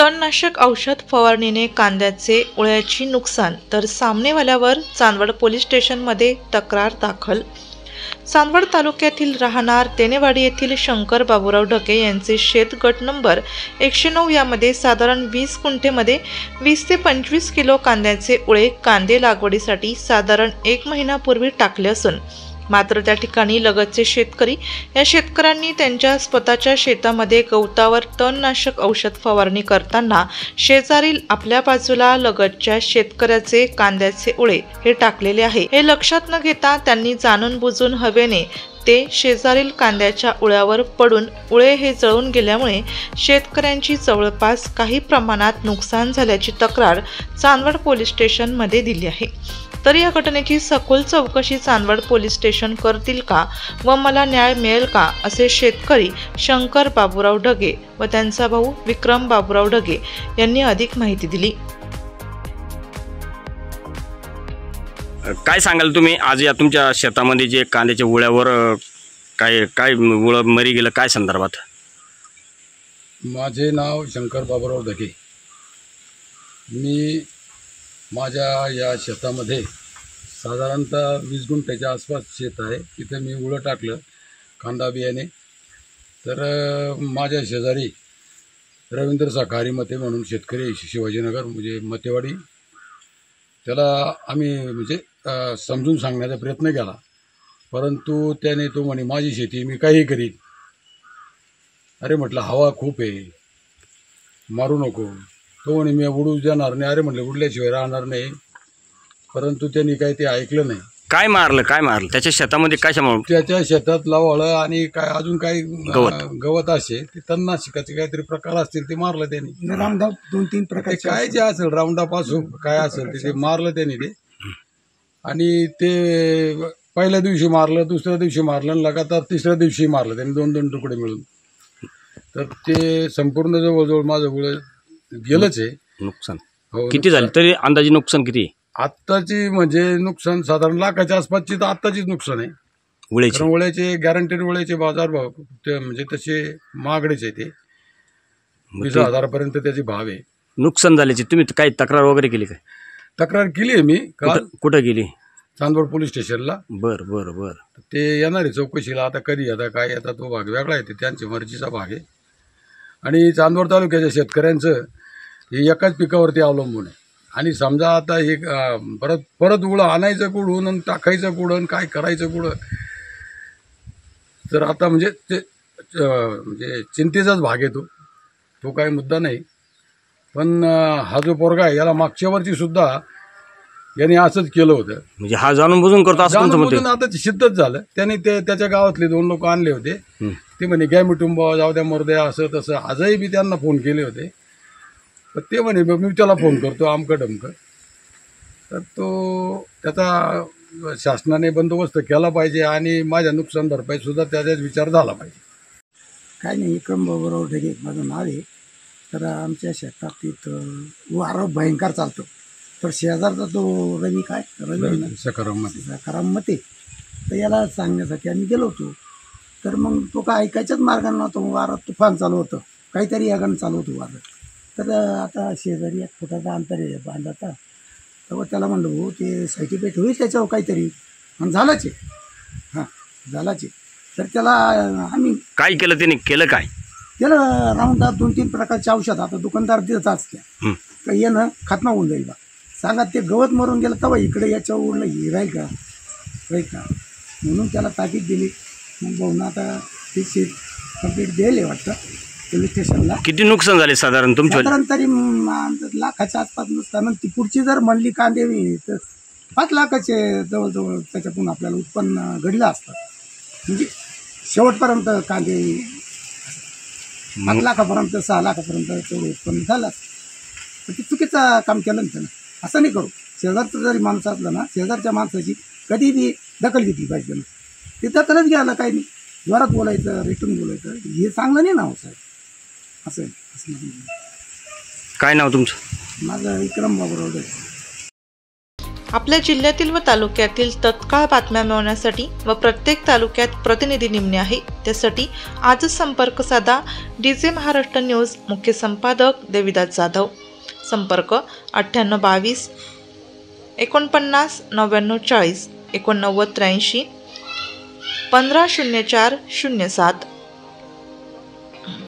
तणनाशक औषध फवारणीने कांद्याचे उळ्याची नुकसान, तर सामनेवाल्यावर चांदवड पोलीस स्टेशनमध्ये तक्रार दाखल। चांदवड तालुक्यातील राहणार तेनेवाडी येथील शंकर बाबूराव ढगे यांचे शेत गट नंबर 109 यामध्ये साधारण 20 गुंठेमध्ये 20 ते 25 किलो कांद्याचे उळे कांदे लागवडीसाठी साधारण 1 महिन्यापूर्वी टाकले असून मात्र त्या ठिकाणी लगतचे शेतकरी या शेतकऱ्यांनी त्यांच्या स्वतःच्या शेतामध्ये गवतावर तणनाशक औषध फवारणी करताना शेजारील आपल्या बाजूला लगतच्या शेतकऱ्याचे कांद्याचे उळे हे टाकलेले आहे। हे लक्षात न घेता त्यांनी जाणून बुजून हवेने ते शेजारील कांद्याच्या उळ्यावर पडून उळे हे जळून गेल्यामुळे शेतकऱ्यांची जवळपास काही प्रमाणात नुकसान झाल्याची तक्रार चांदवड पोलीस स्टेशन मध्ये दिली आहे। तर या घटनेची सखोल चौकशी चांदवड पोलीस स्टेशन करतील का व मला न्याय मिळेल का, असे शेतकरी शंकर बाबूराव ढगे व त्यांचा भाऊ विक्रम बाबूराव ढगे यांनी अधिक माहिती दिली। काय सांगाल तुम्ही आज या तुमच्या शेतामध्ये जे कांद्याच्या उळ्यावर काय काय उळ मरी गेलं, काय संदर्भात? माझे नाव शंकर बाबूराव ढगे। मी माझ्या या शेतामध्ये साधारणतः 20 गुंठ्याच्या आसपास शेत आहे। तिथे मी उळं टाकलं कांदा बियाणे। तर माझ्या शेजारी रवींद्र साकारी मते म्हणून शेतकरी शिवाजीनगर म्हणजे मतेवाडी, त्याला आम्ही म्हणजे समजून सांगण्याचा प्रयत्न केला, परंतु त्याने तो म्हणे माझी शेती मी काही करीन। अरे म्हटलं हवा खूप आहे, मारू नको। तो म्हणे मी उडू देणार नाही। अरे म्हटलं उडल्याशिवाय राहणार नाही, परंतु त्यांनी काही ते ऐकलं नाही। काय मारलं त्याच्या शेतामध्ये? कशामुळे? त्याच्या शेतात लावळं आणि काय अजून काही गवत असे ते तणनाशकाचे काहीतरी प्रकार असतील ते मारलं त्यांनी। राऊंडअप 2-3 प्रकार काय जे असेल राऊंडअप असो काय असेल ते मारलं त्यांनी ते। आणि ते पहिल्या दिवशी मारलं, दुसऱ्या दिवशी मारलं आणि लगातार तिसऱ्या दिवशी मारलं त्यांनी 2-2 तुकडे मिळून। तर ते संपूर्ण जवळजवळ माझं उळ गेलंच आहे। नुकसान किती झालं तरी अंदाजे नुकसान किती? आत्ताची म्हणजे नुकसान साधारण लाखाच्या आसपासची तर आत्ताचीच नुकसान आहे उळ्याचे। उळ्याचे गॅरंटेड उळ्याचे बाजारभाव म्हणजे तसे महागडेच आहे, ते 20,000 पर्यंत त्याचे भाव आहे। नुकसान झाल्याची तुम्ही काही तक्रार वगैरे केली काय? तक्रार केली आहे मी। कुठं गेली? चांदवड पोलीस स्टेशनला। बर बर बर ते येणार आहे चौकशीला। आता कधी आता काय येतात तो भाग वेगळा आहे, त्यांची मर्जीचा भाग आहे। आणि चांदवड तालुक्याच्या शेतकऱ्यांचं हे एकाच पिकावरती अवलंबून आहे। आणि समजा आता हे परत उळं आणायचं कुठून आणि टाकायचं कुठून, काय करायचं कुठं, तर आता म्हणजे ते म्हणजे चिंतेचाच भाग आहे तो काही मुद्दा नाही। पण हा जो पोरगा आहे याला मागच्या वर्षी सुद्धा यांनी असंच केलं होतं। म्हणजे हा जाणून बुजून करतो असं तुमचं मत आहे? आता सिद्धच झालं। त्यांनी त्याच्या गावातले 2 लोक आणले होते, ते म्हणे घ्या मिटून बुवा, जाऊ द्या मरू द्या, असं तसं। आजही मी त्यांना फोन केले होते, पण ते म्हणे मी त्याला फोन करतो अमकं डमकं। तर तो त्याचा शासनाने बंदोबस्त केला पाहिजे आणि माझ्या नुकसान भरपाई सुद्धा त्याचाच विचार झाला पाहिजे। काय नाही, विक्रम बाबूराव ढगे माझं नाव आहे। तर आमच्या शेतात तिथं वारा भयंकर चालतो। तर शेजारचा तो रवी सकाराम मते, तर याला सांगण्यासाठी आम्ही गेलो होतो। तर मग तो काय ऐकायच्याच मार्गाने नव्हता, वारात तुफान चालू होतं, काहीतरी यागानं चालू होतं वारं। तर आता शेजारी 1 फुटाचा अंतर आहे बांधाचा, तेव्हा त्याला म्हणलं हो ते सर्टिफिकेट होईल त्याच्यावर काहीतरी, आणि झालंच आहे। हां झालाच आहे। तर त्याला आम्ही काय केलं? त्याने केलं काय? त्याला राऊंडअप 2-3 प्रकारचे औषध आता दुकानदार देत असत्या, तर येणं खात्मा होऊन जाईल बा। सांगा ते गवत मरून गेलं तेव्हा इकडे याच्यावर उडलं हे राहील का म्हणून त्याला ताकीद दिली। मग भाऊन आता ते शेत कंप्लीट द्यायला वाटतं पोलीस स्टेशनला। किती नुकसान झाले साधारण तुमच्या? साधारण तरी लाखाच्या आसपास नुकसान। ती पुढची जर म्हणली कांदे तर 5 लाखाचे जवळजवळ त्याच्यातून आपल्याला उत्पन्न घडलं असतं। म्हणजे शेवटपर्यंत कांदे 5 लाखापर्यंत 6 लाखापर्यंत तेवढं उत्पन्न झालं असतं। पण ते चुकीचं काम केलं ना त्यानं। असं नाही करू। शेजारचं जरी माणसं असलं ना, शेजारच्या माणसाची कधी बी दखल घेतली पाहिजे ना। ते दखलच घ्यायला काही नाही, जोरात बोलायचं, रिटून बोलायचं, हे चांगलं नाही ना हो साहेब। असं काय नाव तुमचं? माझं विक्रम बाबूराव ढगे। आपल्या जिल्ह्यातील व तालुक्यातील तत्काळ बातम्या मिळवण्यासाठी व प्रत्येक तालुक्यात प्रतिनिधी नेमणे आहे, त्यासाठी आजच संपर्क साधा डीजे महाराष्ट्र न्यूज मुख्य संपादक देविदास जाधव. संपर्क 9822 49 99 40 89 83 1504 07.